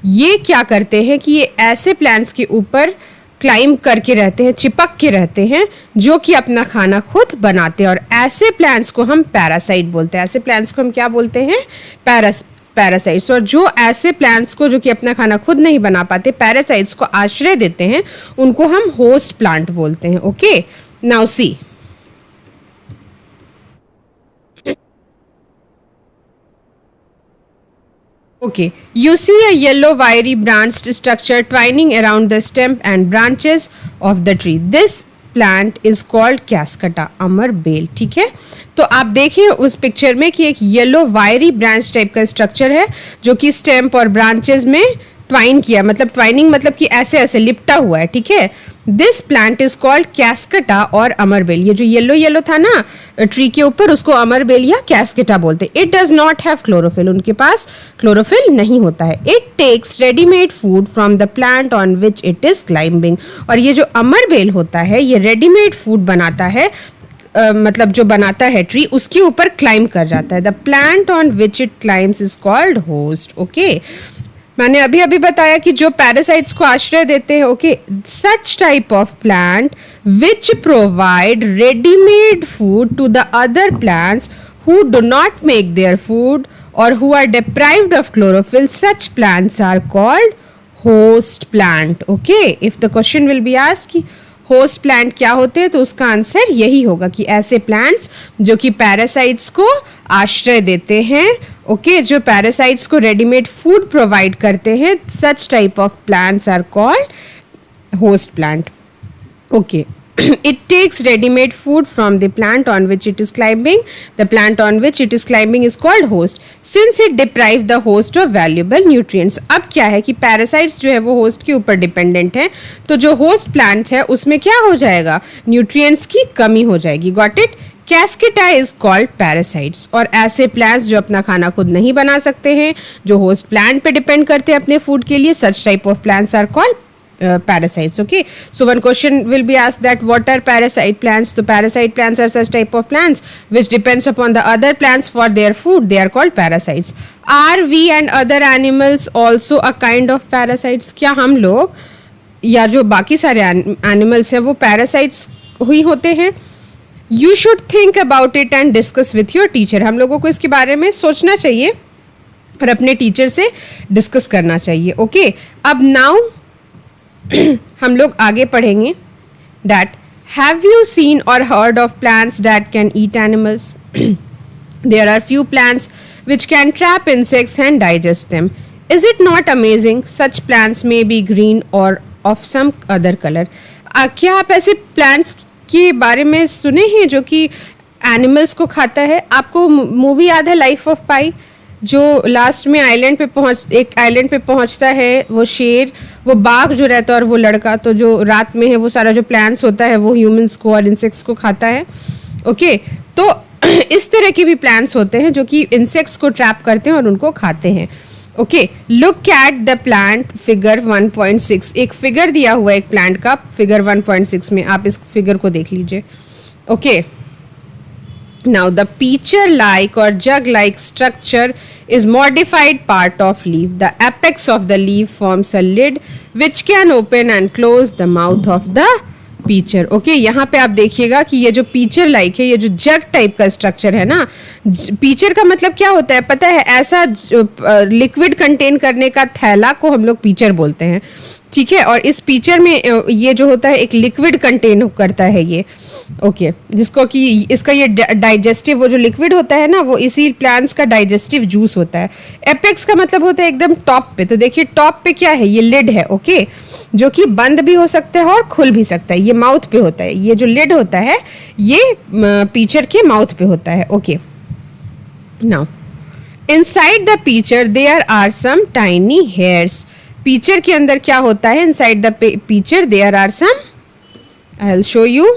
ये क्या करते हैं कि ये ऐसे प्लांट्स के ऊपर क्लाइम करके रहते हैं, चिपक के रहते हैं, जो कि अपना खाना खुद बनाते हैं. और ऐसे प्लांट्स को हम पैरासाइट बोलते हैं. ऐसे प्लांट्स को हम क्या बोलते हैं, पैरासाइट्स. और जो ऐसे प्लांट्स को जो कि अपना खाना खुद नहीं बना पाते, पैरासाइट्स को आश्रय देते हैं, उनको हम होस्ट प्लांट बोलते हैं. Okay, now see, okay, you see a yellow wiry branched structure twining around the stem and branches of the tree. This plant is called Cascata, अमर बेल. ठीक है, तो आप देखिए उस पिक्चर में कि एक येलो वायरी ब्रांच टाइप का स्ट्रक्चर है जो कि स्टेम और ब्रांचेस में ट्वाइन किया, मतलब ट्वाइनिंग मतलब कि ऐसे ऐसे लिपटा हुआ है. ठीक है, दिस प्लांट इज कॉल्ड कैस्केटा और अमरबेल. ये जो येलो था ना ट्री के ऊपर, उसको अमरबेल या कैस्केटा बोलते हैं. It does not have chlorophyll. उनके पास क्लोरोफिल नहीं होता है. It takes readymade food from the plant on which it is climbing. और ये जो अमरबेल होता है, ये रेडीमेड फूड बनाता है, मतलब जो बनाता है ट्री, उसके ऊपर क्लाइंब कर जाता है. The plant on which it climbs is called host. Okay, मैंने अभी अभी बताया कि जो पैरासाइट्स को आश्रय देते हैं. Okay, such type of plant which provide readymade food to the other plants who do not make their food or who are deprived of chlorophyll, such plants are called host plant. Okay, if the question will be asked host plant क्या होते हैं, तो उसका answer यही होगा कि ऐसे plants जो कि पैरासाइट्स को आश्रय देते हैं. ओके, जो पैरासाइट्स को रेडीमेड फूड प्रोवाइड करते हैं, such type of plants are called host plant. Okay, it takes ready-made food from the plant on which it is climbing. The plant on which it is climbing is called host, since it deprive the host of valuable nutrients. अब क्या है कि parasites जो है वो host के ऊपर dependent है, तो जो host plant है उसमें क्या हो जाएगा, nutrients की कमी हो जाएगी. Got it? Cascata is called parasites. और ऐसे plants जो अपना खाना खुद नहीं बना सकते हैं, जो host plant पे depend करते हैं अपने food के लिए, such type of plants are called parasites. Okay, so one question will be asked that what are parasite plants? So parasite plants are such type of plants which depends upon the other plants for their food. They are called parasites. Are we and other animals also a kind of parasites? क्या हम लोग या जो बाकी सारे animals हैं वो parasites ही होते हैं? You should think about it and discuss with your teacher. हम लोगों को इसके बारे में सोचना चाहिए और अपने टीचर से डिस्कस करना चाहिए. ओके, अब नाउ हम लोग आगे पढ़ेंगे. That have you seen or heard of plants that can eat animals? There are few plants which can trap insects and digest them. Is it not amazing? Such plants may be green or of some other color. क्या आप ऐसे plants के बारे में सुने हैं जो कि एनिमल्स को खाता है? आपको मूवी याद है लाइफ ऑफ पाई, जो लास्ट में एक आइलैंड पे पहुंचता है, वो शेर, वो बाघ जो रहता है और वो लड़का, तो जो रात में है वो सारा जो प्लांट्स होता है वो ह्यूमंस को और इंसेक्ट्स को खाता है. ओके, तो इस तरह के भी प्लांट्स होते हैं जो कि इंसेक्ट्स को ट्रैप करते हैं और उनको खाते हैं. Okay, look at the plant figure 1.6. एक फिगर दिया हुआ है एक प्लांट का फिगर 1.6 में, आप इस फिगर को देख लीजिए. Okay, now the pitcher like or jug like structure is modified part of leaf. The apex of the leaf forms a lid which can open and close the mouth of the pitcher. Okay, यहाँ पे आप देखिएगा कि ये जो pitcher like है, ये जो जग टाइप का स्ट्रक्चर है ना, pitcher का मतलब क्या होता है पता है? ऐसा लिक्विड कंटेन करने का थैला को हम लोग pitcher बोलते हैं. ठीक है, और इस pitcher में ये जो होता है एक लिक्विड कंटेन करता है ये. ओके, जिसको कि इसका ये डाइजेस्टिव वो जो लिक्विड होता है ना, वो इसी प्लांट्स का डाइजेस्टिव जूस होता है. एपेक्स का मतलब होता है एकदम टॉप पे. तो देखिए टॉप पे क्या है, ये लिड है. ओके, जो कि बंद भी हो सकता है और खुल भी सकता है. ये माउथ पे होता है, ये जो लिड होता है ये पीचर के माउथ पे होता है. Okay, now inside the pitcher there are some tiny hairs. Pitcher के अंदर क्या होता है? Inside the pitcher there are some, I will show you,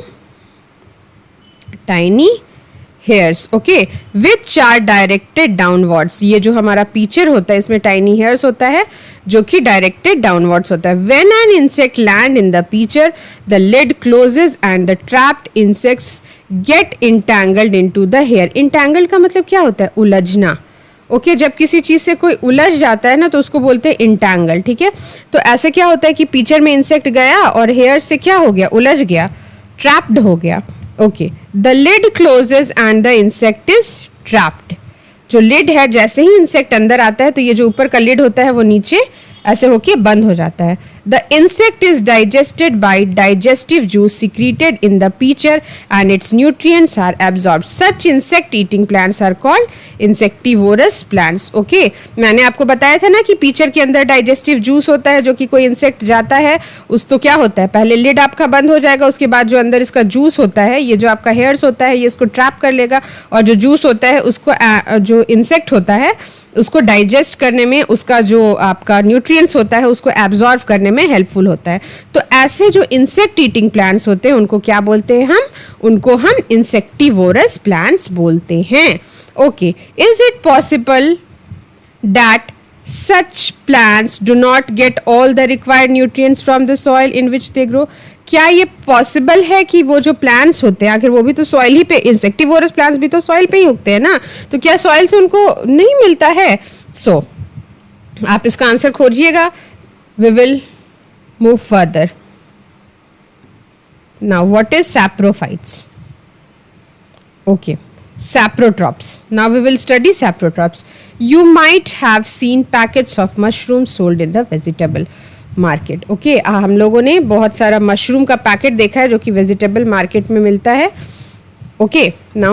tiny hairs. okay, which are directed downwards. ये जो हमारा पीचर होता है इसमें tiny hairs होता है जो कि directed downwards होता है. When an insect land in the pitcher, the lid closes and the trapped insects get entangled into the hair. entangled का मतलब क्या होता है? उलझना. ओके, जब किसी चीज से कोई उलझ जाता है ना तो उसको बोलते हैं इंटैंगल. ठीक है, तो ऐसे क्या होता है कि पीचर में इंसेक्ट गया और हेयर से क्या हो गया? उलझ गया, ट्रैप्ड हो गया. Okay, the lid closes and the insect is trapped. जो लिड है, जैसे ही इंसेक्ट अंदर आता है तो ये जो ऊपर का लिड होता है वो नीचे ऐसे होके बंद हो जाता है. The insect is digested by digestive juice secreted in the pitcher and its nutrients are absorbed. Such insect eating plants are called insectivorous plants. Okay, मैंने आपको बताया था ना कि पीचर के अंदर डाइजेस्टिव जूस होता है, जो कि कोई इंसेक्ट जाता है उस तो क्या होता है, पहले लिड आपका बंद हो जाएगा, उसके बाद जो अंदर इसका जूस होता है, ये जो आपका हेयर्स होता है ये इसको ट्रैप कर लेगा और जो जूस होता है उसको जो इंसेक्ट होता है उसको डाइजेस्ट करने में, उसका जो आपका न्यूट्रिएंट्स होता है उसको एब्जॉर्ब करने में हेल्पफुल होता है. तो ऐसे जो इंसेक्ट ईटिंग प्लांट्स होते हैं उनको क्या बोलते हैं? उनको हम इंसेक्टिवोरस प्लांट्स बोलते हैं. Okay, is it possible that such plants do not get all the required nutrients from the soil in which they grow? क्या ये पॉसिबल है कि वो जो प्लांट्स होते हैं, आखिर वो भी तो सॉइल ही पे, इंसेक्टिवोरस प्लांट्स भी तो सॉइल पे ही उगते हैं ना, तो क्या सॉइल से उनको नहीं मिलता है? सो आप इसका आंसर खोजिएगा. We will move further. Now what is saprophytes? Okay, saprotrops. Now we will study saprotrops. You might have seen packets of mushrooms sold in the vegetable market. Okay, हम लोगों ने बहुत सारा मशरूम का पैकेट देखा है जो कि वेजिटेबल मार्केट में मिलता है. Okay, now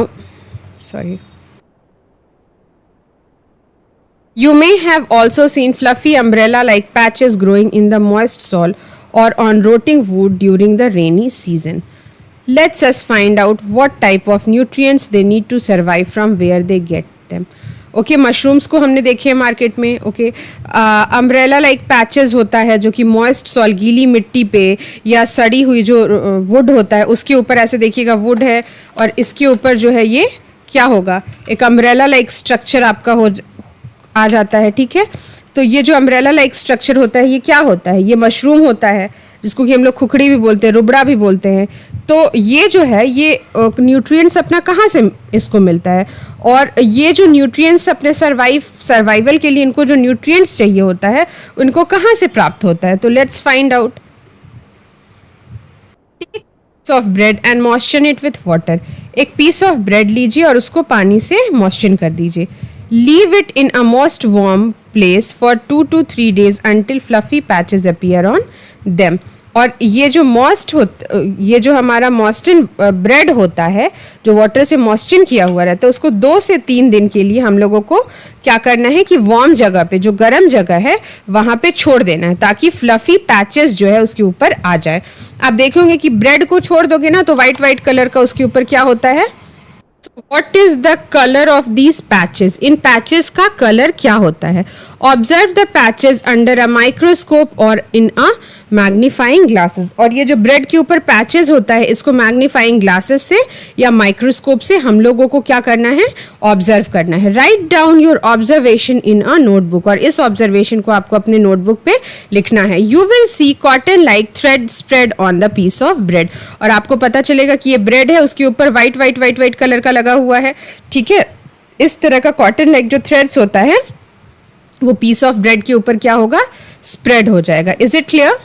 sorry. You may have also seen fluffy umbrella-like patches growing in the moist soil or on rotting wood during the rainy season. Let's us find out what type of nutrients they need to survive from where they get them. Okay mushrooms को हमने देखे हैं market में. Okay umbrella like patches होता है जो कि moist sol गीली मिट्टी पे या सड़ी हुई जो वुड होता है उसके ऊपर ऐसे देखिएगा वुड है और इसके ऊपर जो है ये क्या होगा, एक अम्ब्रेला लाइक स्ट्रक्चर आपका आ जाता है. ठीक है, तो ये जो अम्ब्रेला लाइक स्ट्रक्चर होता है ये क्या होता है, ये मशरूम होता है जिसको कि हम लोग खुखड़ी भी बोलते हैं, रुबड़ा भी बोलते हैं. तो ये जो है ये न्यूट्रिएंट्स अपना कहाँ से इसको मिलता है, और ये जो न्यूट्रिएंट्स अपने सर्वाइवल के लिए इनको जो न्यूट्रिएंट्स चाहिए होता है उनको कहाँ से प्राप्त होता है. तो let's find out. Of bread and moisture it with water. एक पीस ऑफ ब्रेड लीजिए और उसको पानी से मॉइस्चर कर दीजिए. Leave it in a most warm place for 2 to 3 days until fluffy patches appear on them. और ये जो हमारा मॉइस्चन ब्रेड होता है जो वाटर से मॉइस्चन किया हुआ रहता है उसको 2 से 3 दिन के लिए हम लोगों को क्या करना है कि वार्म जगह पे, जो गर्म जगह है वहाँ पे छोड़ देना है ताकि फ्लफी पैचेस जो है उसके ऊपर आ जाए. आप देखोगे कि ब्रेड को छोड़ दोगे ना तो वाइट वाइट कलर का उसके ऊपर क्या होता है. What is the color of these patches? In patches का कलर क्या होता है. Observe the patches under a microscope और इन अ मैग्नीफाइंग ग्लासेस. और ये जो ब्रेड के ऊपर पैचेस होता है इसको मैग्नीफाइंग ग्लासेस से या माइक्रोस्कोप से हम लोगों को क्या करना है, ऑब्जर्व करना है. Write down your observation in a notebook. और इस ऑब्जर्वेशन को आपको अपने नोटबुक पे लिखना है. You will see cotton like thread spread on the piece of bread. और आपको पता चलेगा कि ये ब्रेड है उसके ऊपर white white white white colour का लगा हुआ है. ठीक है, इस तरह का कॉटन लाइक जो थ्रेड्स होता है वो पीस ऑफ ब्रेड के ऊपर क्या होगा, स्प्रेड हो जाएगा. Is it clear?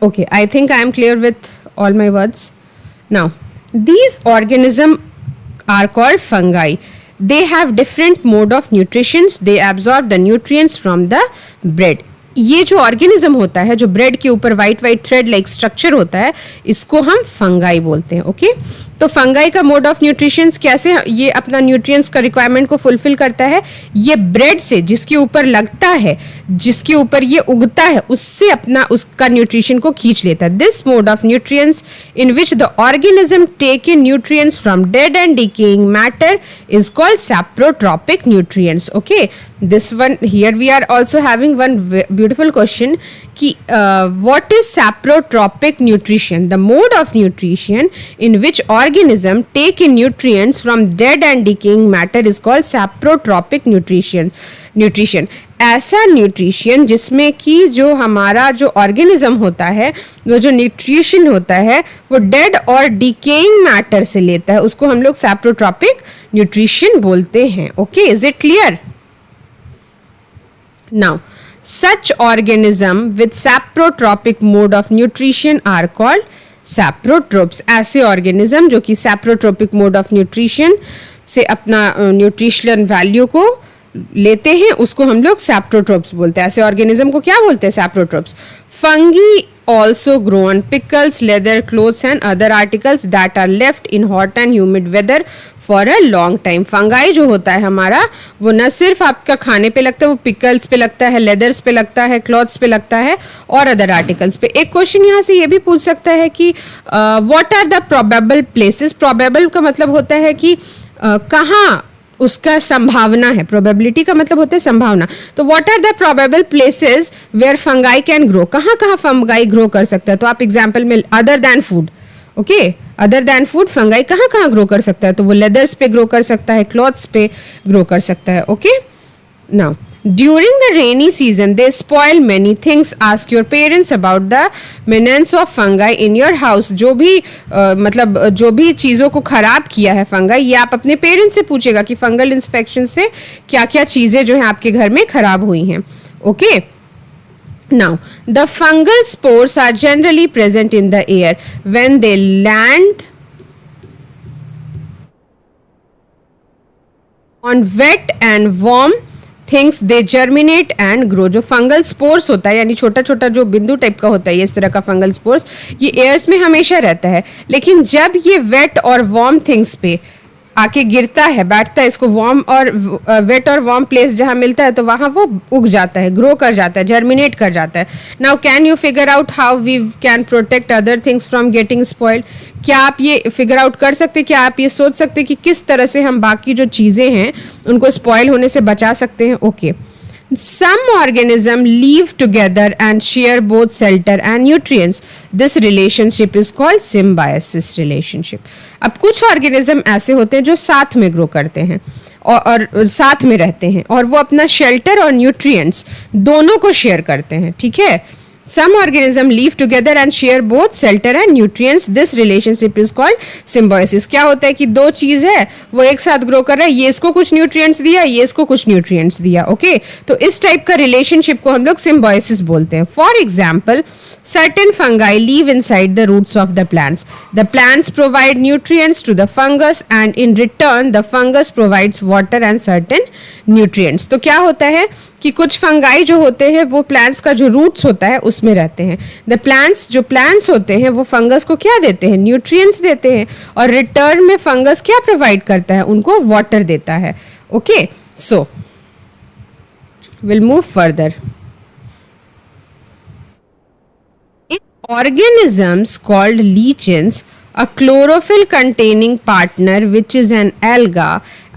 Okay, I think I am clear with all my words. Now, these organisms are called fungi. They have different mode of nutrition. They absorb the nutrients from the bread. ये जो organism होता है जो bread के ऊपर white white thread like structure होता है इसको हम फंगाई बोलते हैं. ओके, तो फंगाई का मोड ऑफ न्यूट्रिशन कैसे ये अपना न्यूट्रिएंट्स का रिक्वायरमेंट को फुलफिल करता है, ये ब्रेड से जिसके ऊपर लगता है, जिसके ऊपर ये उगता है उससे अपना उसका न्यूट्रिशन को खींच लेता है. This mode of nutrients in which the organism take in nutrients from dead and decaying matter is called saprotrophic nutrients. Okay, this one here we are also having one beautiful question ki what is saprotropic nutrition? The mode of nutrition in which organism take in nutrients from dead and decaying matter is called saprotropic nutrition. ऐसा nutrition जिसमें कि जो हमारा जो organism होता है वो जो न्यूट्रिशन होता है वो डेड और डिकेइंग मैटर से लेता है उसको हम लोग सैप्रोट्रॉपिक न्यूट्रिशन बोलते हैं. Okay, is it clear? Now, such organism with saprotropic mode of nutrition are called saprotrophs. ऐसे organism जो कि saprotropic mode of nutrition से अपना न्यूट्रिशनल वैल्यू को लेते हैं उसको हम लोग saprotrophs बोलते हैं. ऐसे organism को क्या बोलते हैं? saprotrophs. Fungi also grow on pickles, leather, clothes and other articles that are left in hot and humid weather for a long time. Fungi जो होता है हमारा वो न सिर्फ आपका खाने पे लगता है, वो पिकल्स पे लगता है, लेदर्स पे लगता है, क्लॉथ्स पे लगता है और अदर आर्टिकल्स पे. एक क्वेश्चन यहाँ से ये भी पूछ सकता है कि what are the probable places. Probable का मतलब होता है कि कहाँ उसका संभावना है. प्रोबेबिलिटी का मतलब होता है संभावना. तो what are the probable places where fungi can grow. कहाँ कहाँ फंगाई ग्रो कर सकता है. तो आप एग्जाम्पल में other than food. Okay, other than food fungi कहाँ कहाँ ग्रो कर सकता है. तो वो लेदर्स पे ग्रो कर सकता है, क्लॉथ्स पे ग्रो कर सकता है. Okay, now during the rainy season they spoil many things. Ask your parents about the menace of fungi in your house. जो भी मतलब जो भी चीज़ों को खराब किया है फंगाई ये आप अपने पेरेंट्स से पूछेगा कि फंगल इन्फेक्शन से क्या क्या चीज़ें जो हैं आपके घर में खराब हुई हैं. Okay, now the fungal spores are generally present in the air when they land on wet and warm things. they germinate and grow. जो फंगल स्पोर्स होता है यानी छोटा छोटा जो बिंदु टाइप का होता है इस तरह का फंगल स्पोर्स ये एयर्स में हमेशा रहता है, लेकिन जब ये वेट और वार्म थिंग्स पे आके गिरता है, बैठता है, इसको वार्म और वेट और वार्म प्लेस जहाँ मिलता है तो वहाँ वो उग जाता है, ग्रो कर जाता है, जर्मिनेट कर जाता है. Now can you figure out how we can protect other things from getting spoiled? क्या आप ये फिगर आउट कर सकते, क्या आप ये सोच सकते कि किस तरह से हम बाकी जो चीज़ें हैं उनको स्पॉइल होने से बचा सकते हैं? Okay. Some organisms live together and share both shelter and nutrients. This relationship is called symbiosis relationship. अब कुछ ऑर्गेनिज्म ऐसे होते हैं जो साथ में ग्रो करते हैं और साथ में रहते हैं और वो अपना शेल्टर और न्यूट्रिएंट्स दोनों को शेयर करते हैं. ठीक है. Some organisms live together and share both shelter and nutrients. This relationship is called symbiosis. क्या होता है कि दो चीज है वो एक साथ ग्रो कर रहा है, ये इसको कुछ न्यूट्रिएंट्स दिया, ये इसको कुछ न्यूट्रिएंट्स दिया. ओके. तो इस टाइप का रिलेशनशिप को हम लोग symbiosis बोलते हैं. For example, certain fungi live inside the roots of the plants. The plants provide nutrients to the fungus and in return the fungus provides water and certain nutrients. तो क्या होता है कि कुछ फंगाई जो होते हैं वो प्लांट्स का जो रूट्स होता है उसमें रहते हैं. द प्लांट्स जो प्लांट्स होते हैं वो फंगस को क्या देते हैं? न्यूट्रिएंट्स देते हैं और रिटर्न में फंगस क्या प्रोवाइड करता है? उनको वाटर देता है. Okay. So will move further. Organisms called lichens, a chlorophyll containing partner which is an alga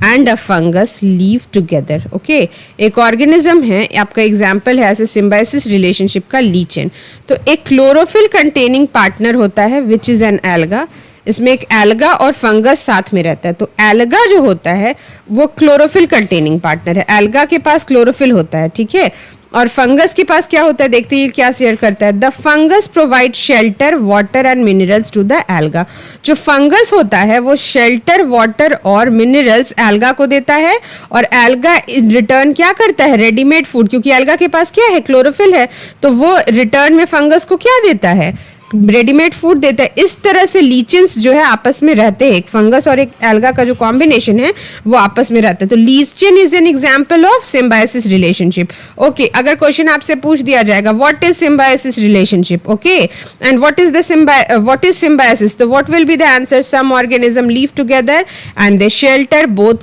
and a fungus live together. Okay, एक ऑर्गेनिज्म है, आपका एग्जाम्पल है ऐसे सिम्बायोसिस रिलेशनशिप का लीचेन. तो एक क्लोरोफिल कंटेनिंग पार्टनर होता है विच इज एन एल्गा. इसमें एक एल्गा और फंगस साथ में रहता है. तो एल्गा जो होता है वो क्लोरोफिल कंटेनिंग पार्टनर है. एल्गा के पास क्लोरोफिल होता है. ठीक है. और फंगस के पास क्या होता है? देखते हैं क्या शेयर करता है. The fungus provide shelter, water and minerals to the alga. जो फंगस होता है वो शेल्टर, वाटर और मिनरल्स एल्गा को देता है और एल्गा इन रिटर्न क्या करता है? Readymade food. क्योंकि एल्गा के पास क्या है? क्लोरोफिल है. तो वो रिटर्न में फंगस को क्या देता है? रेडीमेड फूड देता है. इस तरह से लीचेंस जो है आपस में रहते हैं. एक फंगस और एक एल्गा का जो कॉम्बिनेशन है वो आपस में रहता है. तो lichen is an example of symbiosis relationship. Okay. अगर क्वेश्चन आपसे पूछ दिया जाएगा what is symbiosis relationship, okay, and what is symbiosis, तो what will be the answer? Some organism live together and they shelter both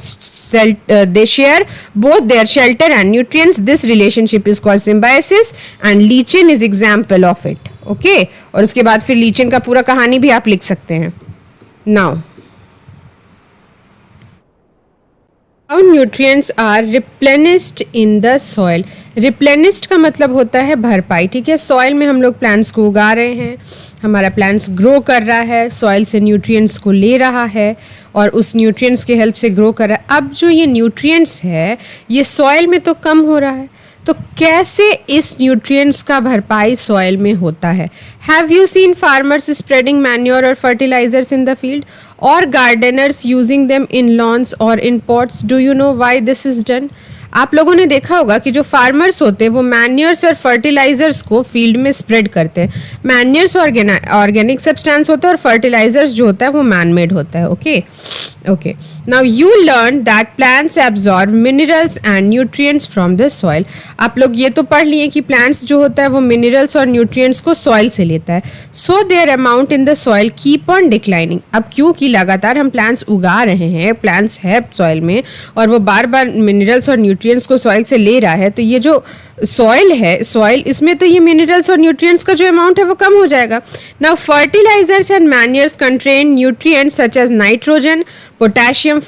they share both their shelter and nutrients. This relationship is called symbiosis and lichen is example of it. Okay. और उसके बाद फिर lichen का पूरा कहानी भी आप लिख सकते हैं. Now how nutrients are replenished in the soil. replenished का मतलब होता है भरपाई. ठीक है. सॉइल में हम लोग प्लांट्स को उगा रहे हैं, हमारा प्लांट्स ग्रो कर रहा है, सॉइल से न्यूट्रिएंट्स को ले रहा है और उस न्यूट्रिएंट्स के हेल्प से ग्रो कर रहा है. अब जो ये न्यूट्रिएंट्स है ये सॉइल में तो कम हो रहा है, तो कैसे इस न्यूट्रिएंट्स का भरपाई सॉइल में होता है? Have you seen farmers spreading manure और फर्टिलाइजर्स इन द फील्ड और gardeners using them in lawns और in pots? Do you know why this is done? आप लोगों ने देखा होगा कि जो फार्मर्स होते हैं वो मैन्योर्स और फर्टिलाइजर्स को फील्ड में स्प्रेड करते हैं. मैन्योर्स ऑर्गेनिक सब्सटेंस होता है और फर्टिलाइजर्स जो होता है वो मैन मेड होता है. Okay. Okay. Now you learn that plants absorb minerals and nutrients from the soil. आप लोग ये तो पढ़ लिए कि प्लांट्स जो होता है वो मिनरल्स और न्यूट्रिएंट्स को सॉइल से लेता है. So their amount in the soil keep on declining. अब क्योंकि लगातार हम प्लांट्स उगा रहे हैं, प्लांट्स है सॉइल में और वो बार बार मिनरल्स और न्यूट्रिएंट्स को सॉइल से ले रहा है, तो ये जो सॉइल है, सॉइल इसमें तो ये मिनरल्स और न्यूट्रिएंट्स का जो अमाउंट है वो कम हो जाएगा. Now fertilisers and manures contain nutrients such as nitrogen, potassium,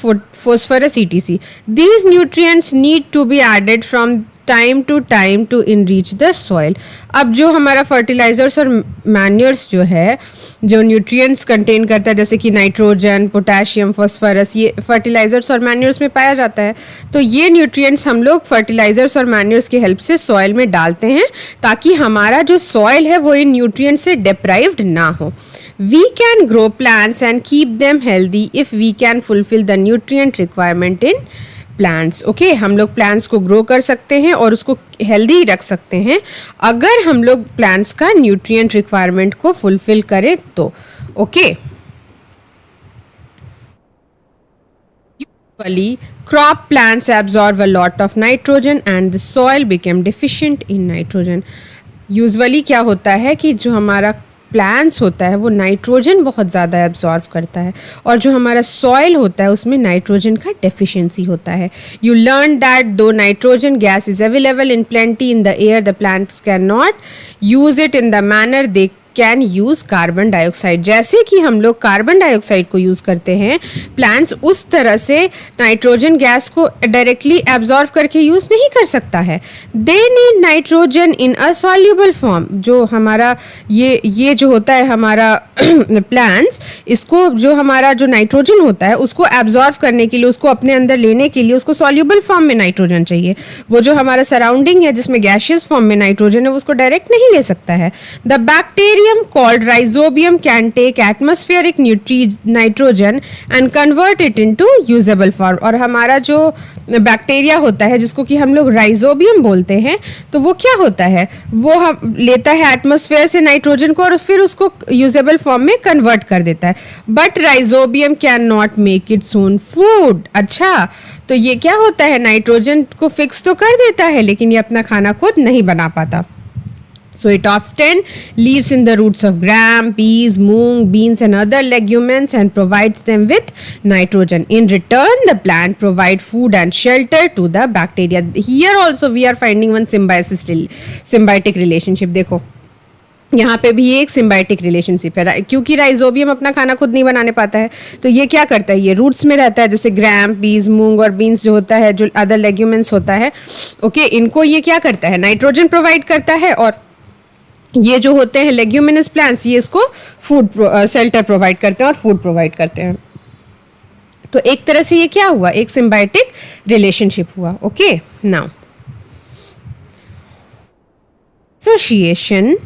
phosphorus, etc. These nutrients need to be added from time to time to enrich the soil. अब जो हमारा फर्टिलाइजर्स और मैन्योर्स जो है, जो न्यूट्रिएंट्स कंटेन करता है जैसे कि नाइट्रोजन, पोटेशियम, फॉस्फोरस, ये फर्टिलाइजर्स और मैन्योर्स में पाया जाता है. तो ये न्यूट्रिएंट्स हम लोग फर्टिलाइजर्स और मैन्योर्स की हेल्प से सॉइल में डालते हैं ताकि हमारा जो सॉइल है वो इन न्यूट्रिएंट्स से डिप्राइव्ड ना हो. We can grow plants and keep them healthy if we can fulfill the nutrient requirement in plants. Okay, हम लोग प्लांट्स को ग्रो कर सकते हैं और उसको हेल्दी रख सकते हैं अगर हम लोग प्लांट्स का न्यूट्रिएंट रिक्वायरमेंट को फुलफिल करें तो. Okay. Usually, crop plants absorb a lot of nitrogen and the soil became deficient in nitrogen. Usually क्या होता है कि जो हमारा प्लांट्स होता है वो नाइट्रोजन बहुत ज़्यादा एब्जॉर्व करता है, और जो हमारा सॉइल होता है उसमें नाइट्रोजन का डेफिशिएंसी होता है. यू लर्न दैट दो nitrogen gas is available in plenty in the air, the plants can not use it in the manner they can use carbon dioxide. जैसे कि हम लोग कार्बन डाइऑक्साइड को यूज़ करते हैं, प्लांट्स उस तरह से नाइट्रोजन गैस को डायरेक्टली एब्जॉर्व करके यूज़ नहीं कर सकता है. They need nitrogen in a soluble form. जो हमारा ये जो होता है हमारा प्लांट्स, इसको जो हमारा जो नाइट्रोजन होता है उसको एब्जॉर्व करने के लिए, उसको अपने अंदर लेने के लिए उसको सॉल्युबल फॉर्म में नाइट्रोजन चाहिए. वो जो हमारा सराउंडिंग है जिसमें गैशियस फॉर्म में नाइट्रोजन है उसको डायरेक्ट नहीं ले सकता है. The bacteria called rhizobium can take atmospheric nitrogen and convert it into usable form. और हमारा जो बैक्टीरिया होता है जिसको कि हम लोग राइजोबियम बोलते हैं, तो वो क्या होता है, वो हम लेता है एटमॉस्फेयर से नाइट्रोजन को और फिर उसको यूजेबल फॉर्म में कन्वर्ट कर देता है. But rhizobium can not make its own food. अच्छा, तो ये क्या होता है, नाइट्रोजन को फिक्स तो कर देता है लेकिन ये अपना खाना खुद नहीं बना पाता. So it often lives in the roots of gram, peas, moong, beans and other legumes and provides them with nitrogen. In return, the plant provide food and shelter to the bacteria. Here also we are finding one symbiotic relationship. देखो यहाँ पे भी एक symbiotic relationship है, क्योंकि rhizobium अपना खाना खुद नहीं बनाने पाता है, तो ये क्या करता है, ये रूट्स में रहता है. जैसे ग्राम, पीज, मूंग और बीन्स जो होता है, जो अदर लेग्यूमेंट्स होता है, ओके, इनको ये क्या करता है, नाइट्रोजन प्रोवाइड करता है. और ये जो होते हैं लेग्यूमिनस प्लांट्स, ये इसको फूड शेल्टर प्रोवाइड करते हैं और फूड प्रोवाइड करते हैं. तो एक तरह से ये क्या हुआ, एक सिम्बायोटिक रिलेशनशिप हुआ. Okay, now association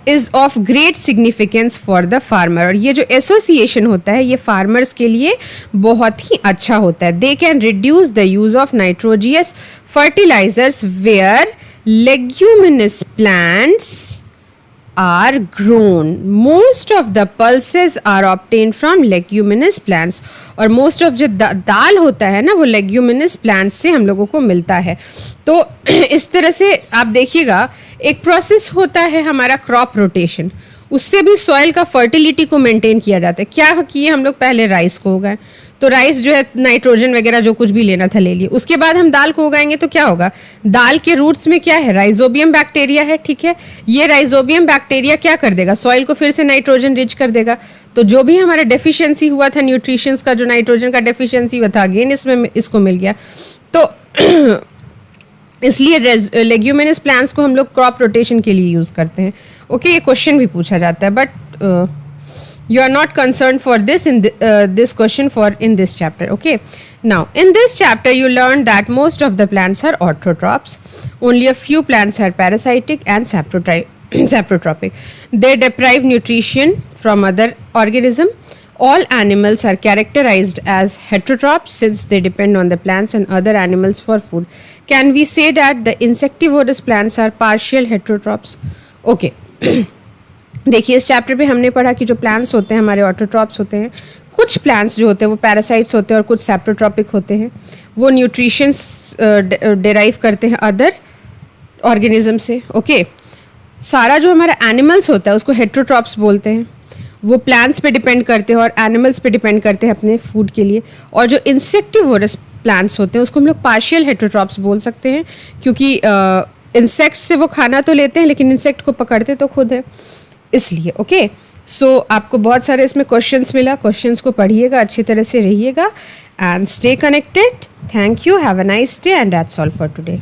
is of great significance for the farmer. और ये जो एसोसिएशन होता है ये फार्मर्स के लिए बहुत ही अच्छा होता है. They can reduce the use of nitrogenous fertilizers where leguminous plants are grown. Most of the pulses are obtained from leguminous plants. और most of जो दाल होता है ना वो leguminous plants से हम लोगों को मिलता है. तो इस तरह से आप देखिएगा एक प्रोसेस होता है हमारा क्रॉप रोटेशन, उससे भी सॉइल का फर्टिलिटी को मेंटेन किया जाता है. क्या किए हम लोग, पहले राइस को उगाएं, तो राइस जो है नाइट्रोजन वगैरह जो कुछ भी लेना था ले लिए. उसके बाद हम दाल को उगाएंगे तो क्या होगा, दाल के रूट्स में क्या है, राइजोबियम बैक्टीरिया है. ठीक है, ये राइजोबियम बैक्टीरिया क्या कर देगा, सॉइल को फिर से नाइट्रोजन रिच कर देगा. तो जो भी हमारा डेफिशिएंसी हुआ था न्यूट्रिशंस का, जो नाइट्रोजन का डेफिशिएंसी हुआ था, अगेन इसमें इसको मिल गया. तो इसलिए लेग्यूमिनस प्लांट्स को हम लोग क्रॉप रोटेशन के लिए यूज़ करते हैं. ओके, ये क्वेश्चन भी पूछा जाता है, but you are not concerned for this in this question for in this chapter. Okay, now in this chapter you learned that most of the plants are autotrophs. Only a few plants are parasitic and saprotrophic. They deprive nutrition from other organism. All animals are characterized as heterotrophs since they depend on the plants and other animals for food. Can we say that the insectivorous plants are partial heterotrophs? Okay. देखिए, इस chapter पे हमने पढ़ा कि जो plants होते हैं हमारे ऑटोट्रॉप्स होते हैं. कुछ प्लांट्स जो होते हैं वो पैरासाइट्स होते हैं और कुछ सैप्रोट्रॉपिक होते हैं. वो न्यूट्रिशंस डिराइव करते हैं अदर ऑर्गेनिज्म से. ओके, सारा जो हमारा एनिमल्स होता है उसको हेटेरोट्रॉप्स बोलते हैं. वो प्लांट्स पे डिपेंड करते हैं और एनिमल्स पे डिपेंड करते हैं अपने फूड के लिए. और जो इंसेक्टिवोरस प्लांट्स होते हैं उसको हम लोग पार्शियल हेटेरोट्रॉप्स बोल सकते हैं, क्योंकि इंसेक्ट्स से वो खाना तो लेते हैं लेकिन इंसेक्ट को पकड़ते तो खुद है, इसलिए. ओके, सो आपको बहुत सारे इसमें क्वेश्चंस मिला. क्वेश्चंस को पढ़िएगा, अच्छी तरह से रहिएगा and stay connected. Thank you, have a nice day and that's all for today.